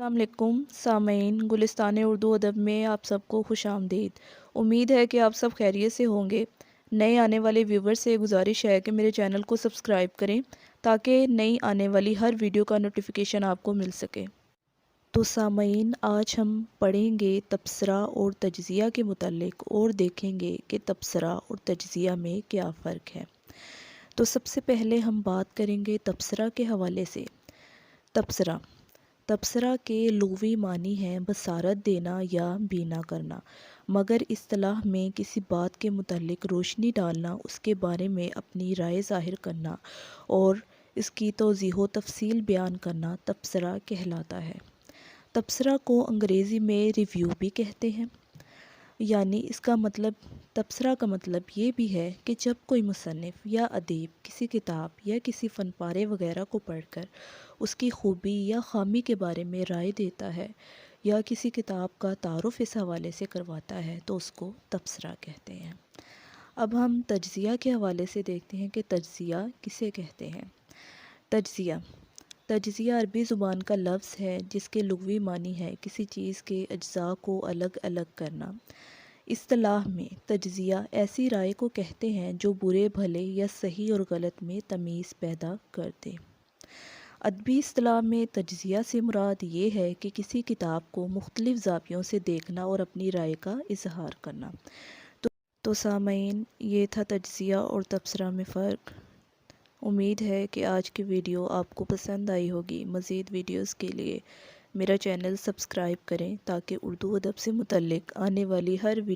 अस्सलाम वालेकुम सामीन, गुलिस्तान उर्दू अदब में आप सबको खुश आमदीद। उम्मीद है कि आप सब खैरियत से होंगे। नए आने वाले व्यूवर्स से गुजारिश है कि मेरे चैनल को सब्सक्राइब करें ताकि नई आने वाली हर वीडियो का नोटिफिकेशन आपको मिल सके। तो सामीन, आज हम पढ़ेंगे तबसरा और तज्ज़िया के मुतालिक और देखेंगे कि तबसरा और तज्ज़िया में क्या फ़र्क है। तो सबसे पहले हम बात करेंगे तबसरा के हवाले से। तबसरा तबसरा के लुग़वी मानी है बसारत देना या बीना करना, मगर इस्तिलाह में किसी बात के मुतालिक रोशनी डालना, उसके बारे में अपनी राय ज़ाहिर करना और इसकी तौज़ीह तफसील बयान करना तबसरा कहलाता है। तबसरा को अंग्रेज़ी में रिव्यू भी कहते हैं। यानी इसका मतलब, तबसरा का मतलब ये भी है कि जब कोई मुसन्निफ़ या अदीब किसी किताब या किसी फ़न पारे वग़ैरह को पढ़कर उसकी खूबी या ख़ामी के बारे में राय देता है या किसी किताब का तारुफ़ इस हवाले से करवाता है तो उसको तबसरा कहते हैं। अब हम तज्ज़िया के हवाले से देखते हैं कि तज्ज़िया किसे कहते हैं। तज्ज़िया तज्ज़िया अरबी ज़ुबान का लफ्ज़ है जिसके लुग़वी मानी है किसी चीज़ के अज्ज़ा को अलग अलग करना। इस्तिलाह में तज्ज़िया ऐसी राय को कहते हैं जो बुरे भले या सही और गलत में तमीज़ पैदा कर दे। अदबी इस्तिलाह में तज्ज़िया से मुराद ये है कि किसी किताब को मुख्तलिफ़ ज़ावियों से देखना और अपनी राय का इजहार करना। तो सामीन, ये था तज्ज़िया और तबसरा में फ़र्क। उम्मीद है कि आज की वीडियो आपको पसंद आई होगी। मज़ीद वीडियोस के लिए मेरा चैनल सब्सक्राइब करें ताकि उर्दू अदब से मुतल्लिक़ आने वाली हर वीडियो